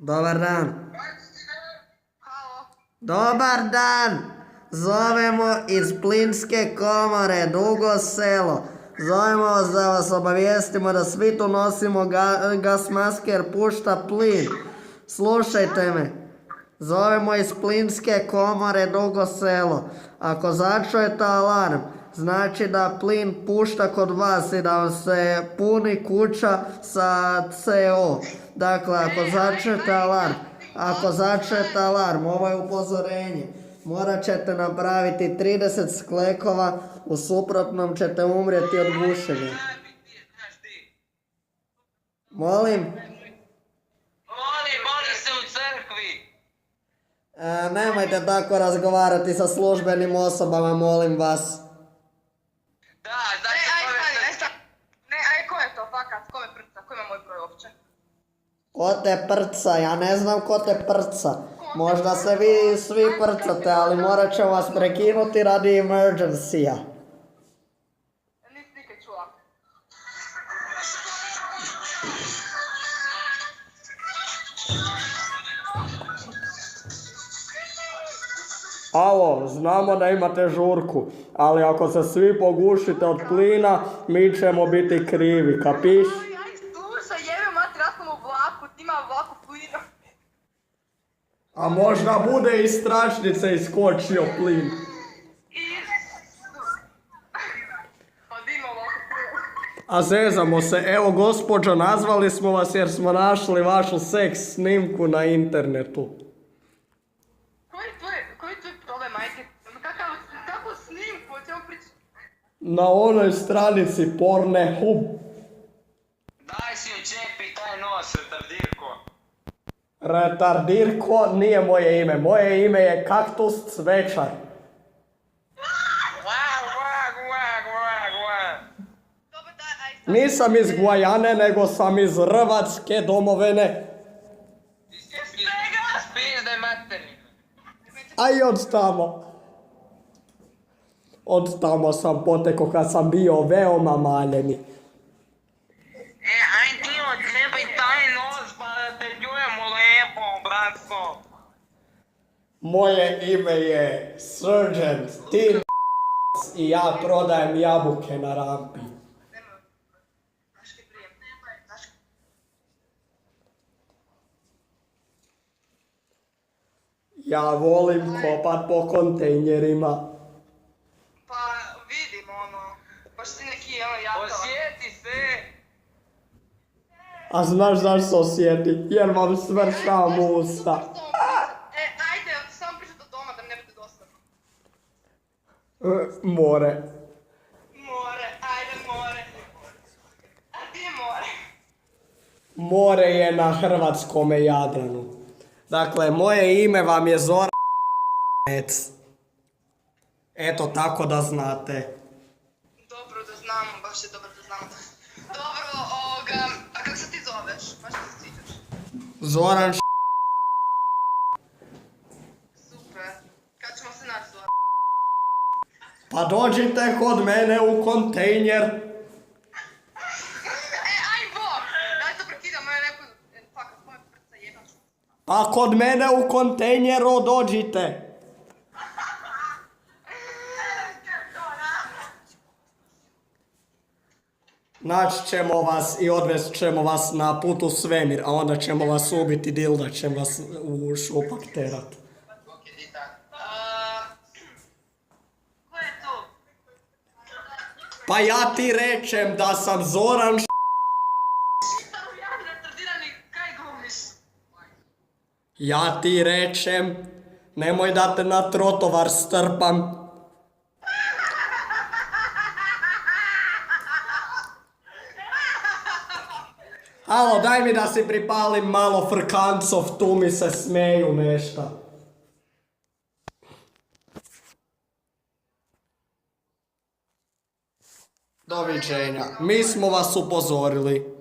Dobar dan. Halo. Dobar dan. Zovemo iz plinske komore Dugo Selo. Zovemo vas da vas obavijestimo da svi tu nosimo gas maske jer pušta plin. Slušajte me. Zovemo iz plinske komore Dugo Selo. Ako začujete alarm, znači da plin pušta kod vas i da vam se puni kuća sa CO. Dakle, ako začujete alarm, ovo je upozorenje. Morat ćete napraviti 30 sklekova, u suprotnom ćete umrijeti od gušenja. Molim? Moli se u crkvi. Nemojte tako razgovarati sa službenim osobama, molim vas. Da, zašto ko je to fakat? Ko me prca? Ko ima moj broj uopće? Ko te prca? Ja ne znam ko te prca. Možda se vi svi prcate, ali morat ću vas prekinuti radi emergencija. Nisi nikad čula. Alo, znamo da imate žurku, ali ako se svi pogušite od plina, mi ćemo biti krivi, kapiš? Aj, slušaj, jebe mater, ja sam u vlaku, ti ima vlaku plina. A možda bude iz tračnice iskočio plin. Pa di ima vlaku plina? A zezamo se, evo gospođo, nazvali smo vas jer smo našli vašu seks snimku na internetu. Koji je tvoj problem, majke? Kako snimku, o čemu pričaš? Na onoj stranici Pornhub. Daj si očepi taj nos, retardirko. Retardirko nije moje ime. Moje ime je Kaktus Cvećar. Dobro, daj, aj sad. Nisam iz Guajane, nego sam iz Hrvatske domovine. Spizde materi. A i od tamo. Od tamo sam potekao kad sam bio veoma maljeni. Aj ti očepi taj nos pa da te čujemo lepo, bratko. Moje ime je Sergeant Tim i ja prodajem jabuke na rampi. Ja volim kopat po kontejnerima. Pa vidim baš si neki jatava. Osjeti se. A znaš zašto osjeti? Jer vam svršam usta. Ajde, samo pričat od doma da mi ne bude dosadno. More. More, ajde more. A gdje je more? More je na hrvatskome Jadranu. Dakle, moje ime vam je Zoran. Eto, tako da znate. Dobro da znamo, baš je dobro da znamo. Dobro, a kako se ti zoveš? Baš se sviđaš. Zoran. Super. Kad ćemo se naći, Zoran? Pa dođite kod mene u kontejner. Aj bok! Daj to prekidam, moje neko... Fakat, ko me prca jebam. Pa kod mene u kontejneru dođite. Naći ćemo vas i odvest ćemo vas na put u svemir, a onda ćemo vas ubiti dilda, ćemo vas u šupak terat. Ko je tu? Pa ja ti rečem da sam Zoran. Ja retardirani, kaj glumiš? Ja ti rečem, nemoj da te na trotovar strpam. Alo, daj mi da si pripalim malo frkancov, tu mi se smeju nešta. Doviđenja, mi smo vas upozorili.